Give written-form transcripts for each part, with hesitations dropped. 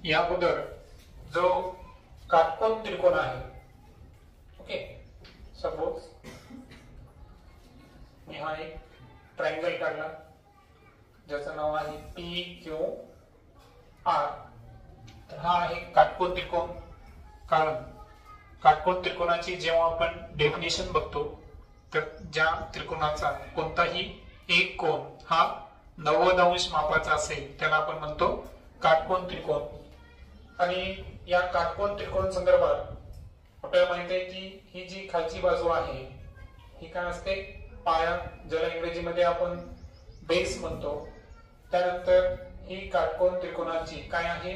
या अगोदर जो काटकोन त्रिकोण आहे, ओके, सपोज मी हा एक ट्रायंगल काढला ज्याचं नाव आहे पी क्यू आर. तर हा आहे काटकोन त्रिकोण. कारण काटकोन त्रिकोणाची जेव्हा आपण डेफिनेशन बघतो तर ज्या त्रिकोणाचा कोणताही एक कोन हा 90 अंश मापाचा असेल त्याला आपण म्हणतो काटकोन त्रिकोण. आणि या काटकोन त्रिकोण संदर्भात आपल्याला माहिती आहे की ही जी खालची बाजू आहे ही काय असते, पाया, ज्याला इंग्रजीमध्ये आपण बेस म्हणतो. त्यानंतर ही काटकोन त्रिकोणाची काय आहे,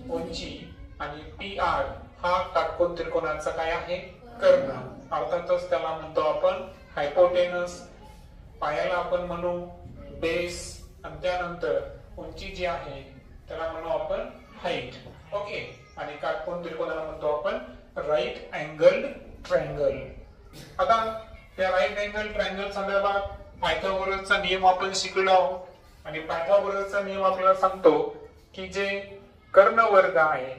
उंची. आणि पी आर हा काटकोन त्रिकोणाचा काय आहे, कर्ण. अर्थातच त्याला म्हणतो आपण हायपोटेनस. पायाला आपण म्हणू बेस आणि त्यानंतर उंची जी आहे त्याला म्हणू आपण हाईट. ओके. आणि काटकोन त्रिकोणाला म्हणतो आपण राईट अँगल्ड ट्रायंगल. आता या राईट अँगल ट्रायंगल संदर्भात पायथागोरसचा नियम आपण शिकलो आहोत. आणि पायथागोरसचा नियम आपल्याला सांगतो की जे कर्ण वर्ग आहे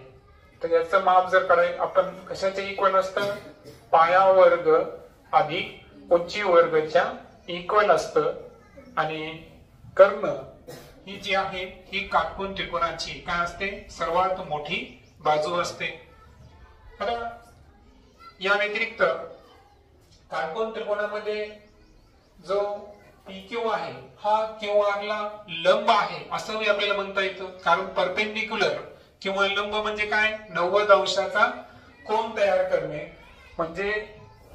तर याचं माप जर काढायचं आपण कशाचे इक्वल असतं, पाया वर्ग अधिक उंची वर्गच्या इक्वल असतं. आणि कर्ण ही जी आहे ही काटकोन त्रिकोणाची काय असते, सर्वात मोठी बाजू असते. आता या व्यतिरिक्त काटकोन त्रिकोणामध्ये जो PQ आहे हा QR ला लंब आहे असं आपल्याला म्हणता येतं. कारण परपेंडिक्युलर किंवा लंब म्हणजे काय, 90 अंशाचा कोन तयार करणे. म्हणजे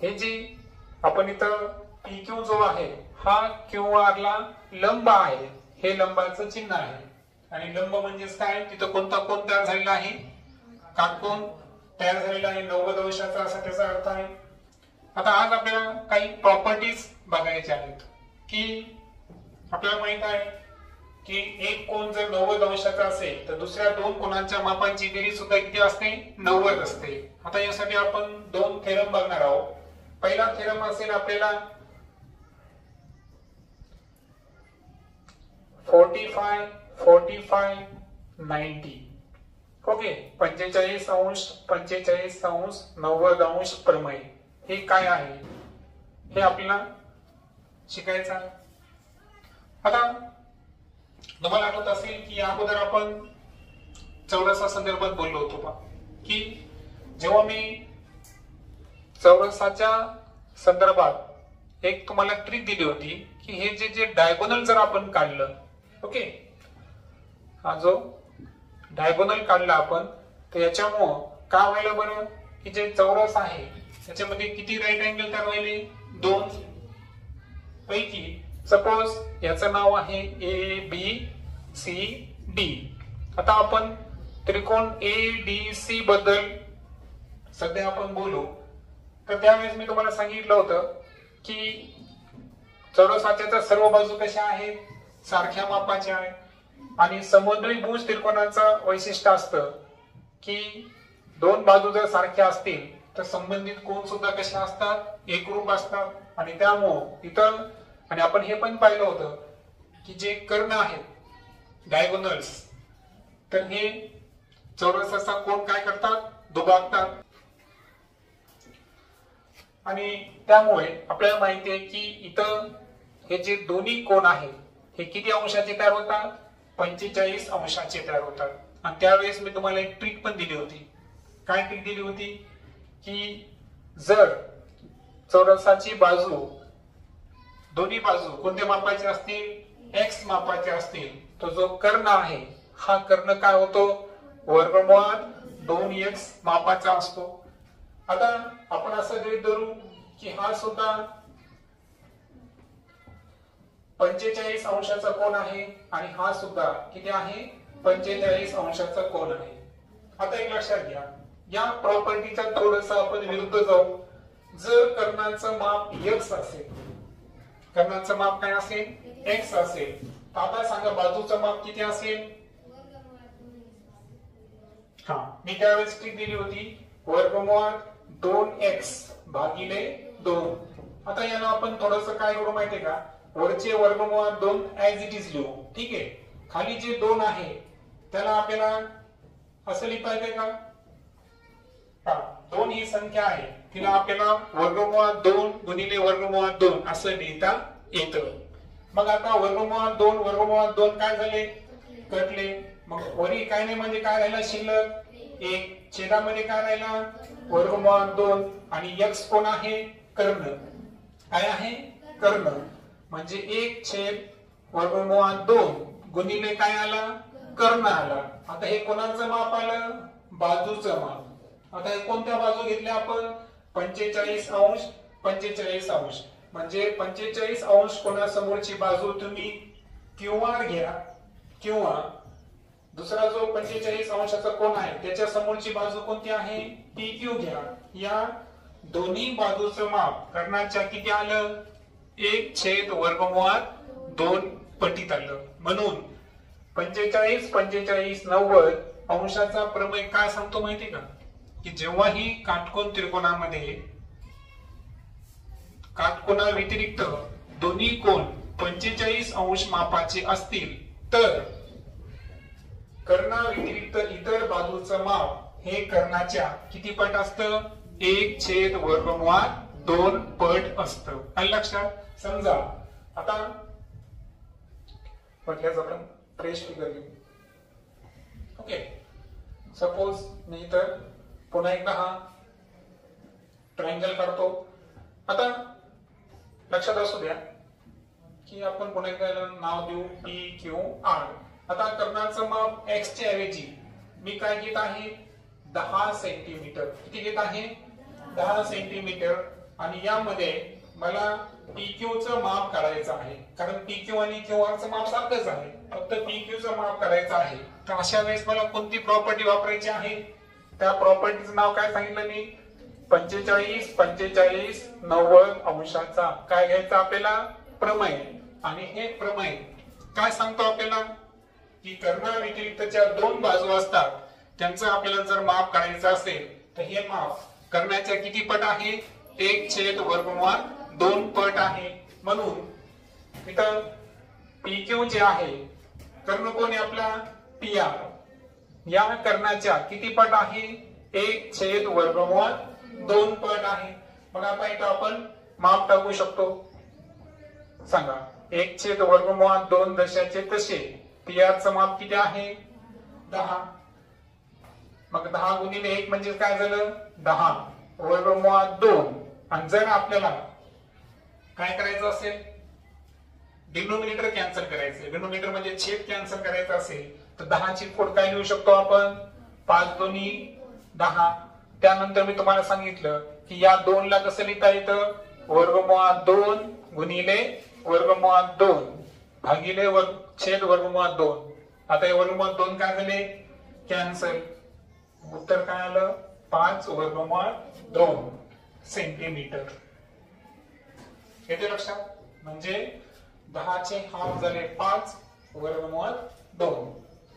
हे जी आपण इथं PQ जो आहे हा QR ला लंब आहे, हे लंबाचं चिन्ह आहे. आणि लंब म्हणजेच काय, तिथं कोणता कोन तयार झालेला आहे, काटकोन तयार झालेला आहे 90 अंशाचा, असा त्याचा अर्थ आहे. आता आज आपल्याला काही प्रॉपर्टीज बघायच्या आहेत की आपल्याला माहित आहे की एक कोन जर 90 अंशाचा असेल तर दुसऱ्या दोन कोनांच्या मापांची बेरीज सुद्धा किती असते, 90 असते. आता यासाठी आपण दोन थेरम बघणार आहोत. पहिला थेरम असेल आपल्याला 45 45 90. ओके. 45 अंश 45 अंश 90 अंश प्रमेय हे काय आहे हे आपल्याला शिकायचं आहे. आता तुम्हाला आठवत असेल की अगोदर आपण चौरसा संदर्भात बोललो होतो पहा की जेव्हा मी चौरसाच्या संदर्भात एक तुम्हाला ट्रिक दिली होती की हे जे जे डायगोनल जर आपण काढलं, ओके, हा जो डायगोनल काढला आपण तर याच्यामुळं काय व्हायला बरं की जे चौरस आहे त्याच्यामध्ये किती राईट अँगल तयार व्हायले, 2 पैकी. सपोज याचं नाव आहे ABCD. आता आपण त्रिकोण ADC बद्दल सध्या आपण बोलू. तर त्यावेळेस मी तुम्हाला सांगितलं होतं की चौरसाच्या सर्व बाजू कशा आहेत, सारख्या मापाच्या आहेत. आणि समद्विभुज त्रिकोणाचं वैशिष्ट्य असतं की दोन बाजू जर सारख्या असतील तर संबंधित कोन सुद्धा कशा असतात, एकरूप असतात. आणि त्यामुळं इतर आणि आपण हे पण पाहिलं होतं की जे कर्ण आहेत डायगोनल्स तर हे चौरसाचा कोन काय करतात, दुभागतात. आणि त्यामुळे आपल्याला माहिती आहे की इथं हे जे दोन्ही कोन आहेत हे किती अंशाचे तयार होतात, 45 अंशाचे तयार होतात. आणि त्यावेळेस मी तुम्हाला एक ट्रिक पण दिली होती. काय ट्रिक दिली होती की जर चौरसाची बाजू दोन्ही बाजू कोणत्या मापाचे असतील, X मापाचे असतील, तो जो कर्ण आहे हा कर्ण काय होतो, वर्गमुळात 2x मापाचा असतो. आता आपण असं गृहीत धरू की हा सुद्धा 45 अंशाचा कोन आहे आणि हा सुद्धा किती आहे, 45 अंशाचा कोन आहे. आता एक लक्षात घ्या, या प्रॉपर्टीचा थोडंसं आपण विरुद्ध जाऊ. जर कर्णाचं माप x असेल, कर्णाचं माप काय असेल, x असेल, तर आता सांगा बाजूचं माप किती असेल. हा, मी त्यावेळेस ट्रिक दिली होती वर्गमुळात 2x भागिले 2. आता याला आपण थोडंसं काय करू माहितीये का, वरचे वर्गमुळात 2 ऍज इट इज लिहू. ठीक आहे. खाली जे 2 आहे त्याला आपल्याला असं लिहिता येते का? हा, 2 ही संख्या आहे, तिला आपल्याला वर्गमुळात 2 गुणिले वर्गमुळात 2 असं लिहिता येतं. मग आता वर्गमुळात 2 काय झाले? कटले. मग वरी काय नाही म्हणजे काय राहिला शिल्लक? 1. छेदामध्ये काय राहिला? वर्गमुळात 2. आणि x कोण आहे? कर्ण. काय आहे? कर्ण. म्हणजे 1 छेद वर्गमुळात 2 गुणिले काय आला? कर्ण आला. आता हे कोणाचं माप आलं? बाजूचं माप. आता हे कोणत्या बाजू घेतल्या आपण? 45 अंश 45 अंश. म्हणजे 45 अंश कोणासमोरची बाजू तुम्ही QR घ्या किंवा दुसरा जो 45 अंशाचा कोण आहे त्याच्या समोरची बाजू कोणती आहे? PQ घ्या. या दोन्ही बाजूचं माप कर्णाच्या किती आलं? 1 छेद वर्गमुळात 2 पटीत आलं. म्हणून 45 45 90 अंशाचा प्रमेय काय सांगतो माहिती का? की जेव्हाही काटकोन त्रिकोणामध्ये काटकोना व्यतिरिक्त दोन्ही कोन 45 अंश मापाचे असतील तर कर्णा व्यतिरिक्त इतर बाजूचं माप हे कर्णाच्या किती पट असतं? 1 छेद वर्गमुळात 2 पट असतं. आलं लक्षात? समजा आता म्हटल्याच आपण फ्रेश फिगर घेऊ. ओके, सपोज मी इथं पुन्हा एकदा हा ट्रायंगल काढतो. आता लक्षात असू द्या की आपण पुन्हा एकदा नाव देऊ PQR. आता कर्णाचं माप x च्या ऐवजी मी काय घेत आहे? 10 सेंटीमीटर. किती घेत आहे? 10 सेंटीमीटर. आणि यामध्ये मला PQ चं माप काढायचं आहे, कारण PQ आणि QR चं माप सारखंच आहे, फक्त PQ चं माप करायचं आहे. तर अशा वेळेस मला कोणती प्रॉपर्टी वापरायची आहे? त्या प्रॉपर्टीचं नाव काय सांगितलं मी? 45 45 90 अंशाचा काय घ्यायचा आपल्याला? प्रमेय. आणि हे प्रमेय काय सांगतो आपल्याला? की कर्णा व्यतिरिक्तच्या 2 बाजू असतात, त्यांचं आपल्याला जर माप काढायचं असेल तर हे माप कर्णाच्या किती पट आहे? 1 छेद वर्गमुळात 2 पट आहे. म्हणून इथं PQ जे आहे, कर्ण कोण आहे आपला? PR. या कर्णाच्या किती पट आहे? 1 छेद वर्गमुळात 2 पट आहे. मग आता इथं आपण माप टाकू शकतो. सांगा, 1 छेद वर्गमुळात 2 दशाचे तसे PR चं माप किती आहे? 10. मग 10 गुणिले 1 म्हणजे काय झालं? 10 वर्गमुळात 2. आणि जर आपल्याला काय करायचं असेल? डिनोमिनेटर कॅन्सल करायचं. डिनोमिनेटर म्हणजे छेद कॅन्सल करायचा असेल तर 10 ची खोड काय लिहू शकतो आपण? 5 दोन्ही 10. त्यानंतर मी तुम्हाला सांगितलं की या 2 ला कसं लिहिता येतं? वर्गमुळात 2 गुणिले वर्गमुळात 2 भागिले छेद वर्गमुळात 2. आता हे वर्गमुळात 2 काय झाले? कॅन्सल. उत्तर काय आलं? 5 वर्गमुळात 2 सेंटीमीटर. येते लक्षात? म्हणजे 10 चे हाफ झाले 5 वर्गमुळात 2.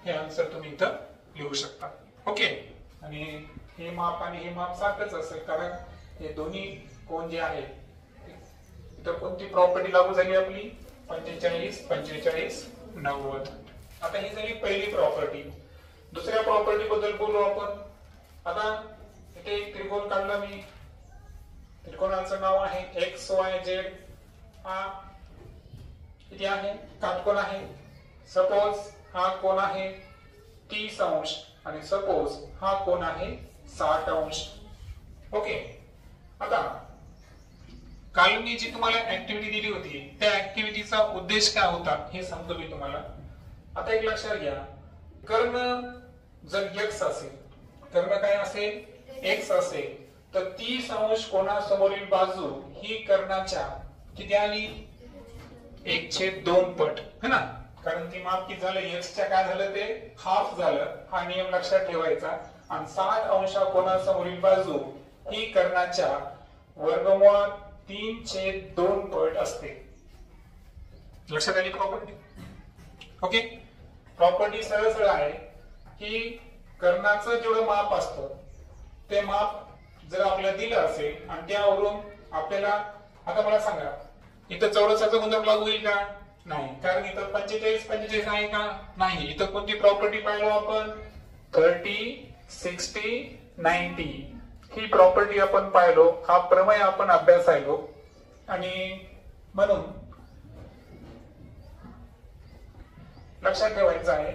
हे आन्सर तुम्ही इथं लिहू शकता. ओके. आणि हे माप आणि हे माप सारखंच असेल, कारण हे दोन्ही कोण जे आहे इथं कोणती प्रॉपर्टी लागू झाली आपली? 45 45 90. आता ही झाली पहिली प्रॉपर्टी. दुसऱ्या प्रॉपर्टी बद्दल बोलू आपण. आता इथे एक त्रिकोण काढला मी. त्रिकोणाचं नाव आहे XYZ. हा किती आहे? काटकोन आहे. सपोज हा कोण आहे 30 अंश आणि सपोज हा कोण आहे 60 अंश. ओके. आता काल मी जी तुम्हाला ऍक्टिव्हिटी दिली होती त्या ऍक्टिव्हिटीचा उद्देश काय होता हे सांगतो मी तुम्हाला. आता एक लक्षात घ्या, कर्ण जर x असेल, कर्ण काय असेल? x असेल, तर 30 अंश कोणासमोरील बाजू ही कर्णाच्या किती आली? 1/2 पट है ना, कारण ती माप किती झालं? x च्या काय झालं? ते हाफ झालं. हा नियम लक्षात ठेवायचा. आणि 60 अंश कोणासमोरील बाजू ही कर्णाच्या वर्गमुळात 3/2 पट असते. लक्षात आली प्रॉपर्टी? ओके. प्रॉपर्टी सरळ सरळ आहे की कर्णाचं जेवढं माप असतं ते माप जर आपल्याला दिलं असेल आणि त्यावरून आपल्याला, आता मला सांगा इथं चौरसाचा गुणधर्म लागू होईल का? नाही, कारण इथं 45 45 आहे का? नाही. इथं कोणती प्रॉपर्टी पाहिलो आपण? 30, 60, 90 ही प्रॉपर्टी आपण पाहिलो, हा प्रमेय आपण अभ्यासायलो. आणि म्हणून लक्षात ठेवायचं आहे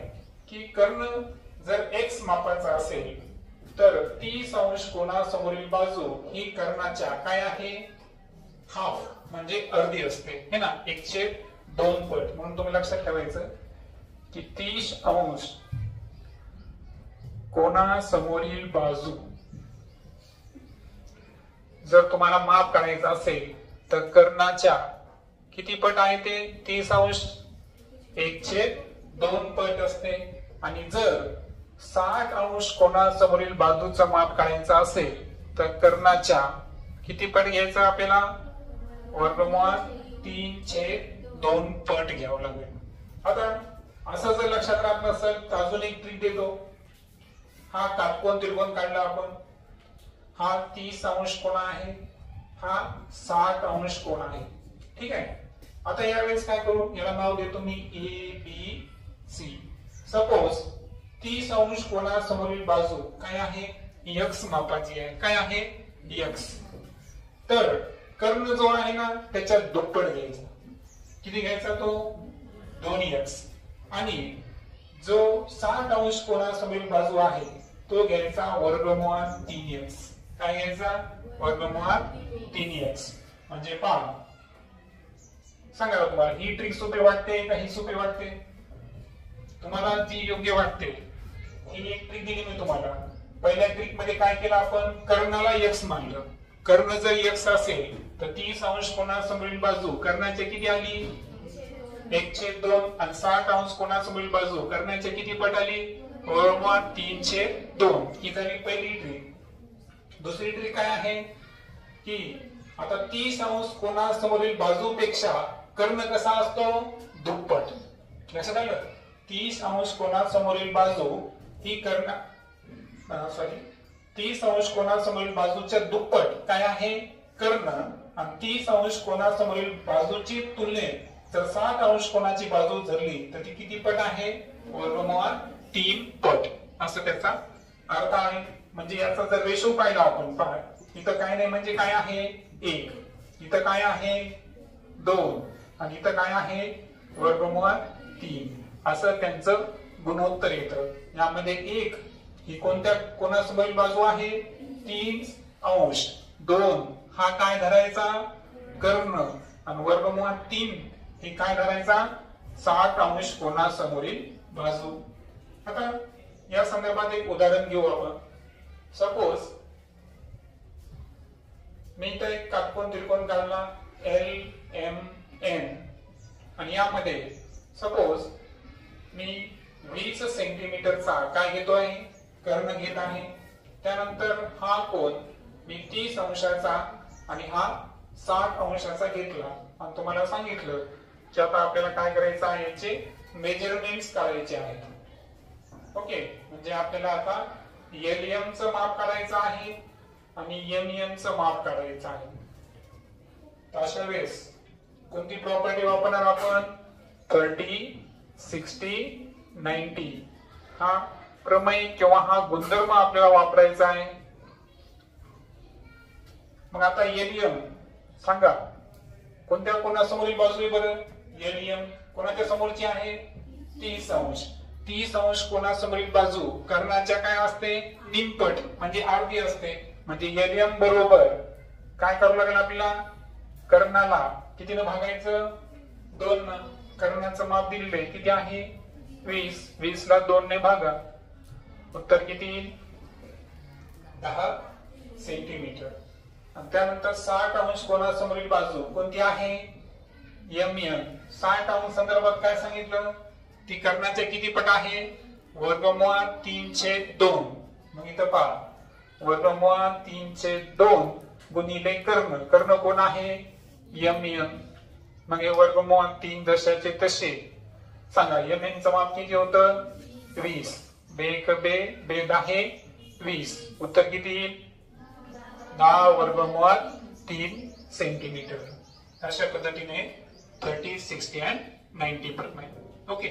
की कर्ण जर x मापाचा असेल तर 30 अंश कोनासमोरील बाजू ही कर्णाच्या काय आहे, हाफ म्हणजे अर्धी असते है ना, 1/2 पट. म्हणून तुम्ही लक्षात ठेवायचं की 30 अंश कोनासमोरील बाजू जर तुम्हाला माप काढायचं असेल तर कर्णाच्या किती पट आहे ते, 30 अंश 1/2 पट असते. आणि जर 60 अंश कोनासमोरील बाजूचं माप काढायचं असेल तर कर्णाच्या किती पट घ्यायचं आपल्याला, वर्गमूळ 3/2 पट घ्यावं लागेल. आता असं जर लक्षात राहत नसेल तर अजून एक ट्रिक देतो. हा काटकोन त्रिकोण काढला आपण, हा 30 अंश कोन आहे, हा 60 अंश कोन आहे. ठीक आहे. आता यावेळेस काय करू, याला नाव देतो मी ABC. सपोज 30 अंश कोनासमोरील बाजू काय आहे, x मापाची आहे. काय आहे, x. तर कर्ण जो आहे ना त्याच्या दुप्पट घ्यायचा. किती घ्यायचा तो, 2x. आणि जो 60 अंश कोनासमोरील बाजू आहे तो घ्यायचा वर्गमूळ 3x. काय घ्यायचा, वर्गमूळ 3x. म्हणजे पहा, सांगा तुम्हाला ही ट्रिक सोपी वाटते का ही सोपी वाटते, तुम्हाला जी योग्य वाटते. ही एक ट्रिक दिली मी तुम्हाला. पहिल्या ट्रिक मध्ये काय केलं आपण, कर्णाला x मानलं. कर्ण जर x असेल तर 30 अंश कोनासमोरील बाजू कर्णाच्या किती आली, 1/2. आणि 60 अंश कोनासमोरील बाजू कर्णाच्या किती पट आली, वर्गमूळ 3/2. ही झाली पहिली ट्रिक. दुसरी ट्रिक काय आहे की आता 30 अंश कोनासमोरील बाजूपेक्षा कर्ण कसा असतो, दुप्पट. लक्षात आलं, 30 अंश कोनासमोरील बाजू ही 30 अंश कोनासमोरील बाजूच्या दुप्पट काय आहे, कर्ण. आणि 30 अंश कोनासमोरील बाजूची तुलनेत जर 60 अंश कोनाची बाजू धरली तर ती किती पट आहे, वर्गमूळ 3 पट. असं त्याचा अर्थ आहे. म्हणजे याचा जर रेशो पाहिला आपण, पहा इथं काय नाही म्हणजे काय आहे, 1. इथं काय आहे, 2. आणि इथं काय आहे, वर्गमूळ 3. असं त्यांचं गुणोत्तर येतं. यामध्ये 1 ही कोणत्या कोनासमोरील बाजू आहे, 30 अंश. 2 हा काय धरायचा, कर्ण. आणि वर्गमूळ 3 हे काय धरायचा, 60 अंश कोनासमोरील बाजू. आता या संदर्भात एक उदाहरण घेऊ आपण. सपोज मी इथं एक काटकोन त्रिकोण काढला LMN आणि यामध्ये सपोज मी 20 सेंटीमीटरचा काय घेतोय, कर्ण घेत आहे. त्यानंतर हा कोन मी 30 अंशाचा आणि हा 60 अंशाचा घेतला. आणि तुम्हाला सांगितलं की आता आपल्याला काय करायचं आहे, याचे मेजरमेंट्स काढायचे आहेत. ओके, म्हणजे आपल्याला आता LM चं माप काढायचं आहे आणि MM चं माप काढायचं आहे. अशा वेळेस कोणती प्रॉपर्टी वापरणार आपण, 30, 60, 90 हा प्रमेय किंवा हा गुणधर्म आपल्याला वापरायचा आहे. मग आता LM सांगा कोणत्या कोणासमोरील बाजू आहे बरं, LM कोणाच्या समोरची आहे, 30 अंश. 30 अंश कोनासमोरील बाजू कर्णाच्या काय असते, निमपट म्हणजे अर्धी असते. म्हणजे LM बरोबर काय करावं लागेल आपल्याला, कर्णाला कितीनं भागायचं, 2 न. कर्णाचं माप दिलेलं किती आहे, 20. 20 ला 2 ने भागा, उत्तर किती, 10 सेंटीमीटर. आणि त्यानंतर 60 अंश कोनासमोरील बाजू कोणती आहे, MM. 60 अंश संदर्भात काय सांगितलं, ती कर्णाच्या किती पट आहे, वर्गमूळ 3/2. मग इथं पहा, वर्गमूळ 3/2 गुणिले कर्ण. कर्ण कोण आहे, MM. मग हे वर्गमूळ 3 जशाचे तसे. सांगा MM चं माप किती होतं, 20. 2 20. उत्तर किती येईल, 10 वर्गमूळ 3 सेंटीमीटर. अशा पद्धतीने 30, 60 and 90 प्रमाणे. ओके.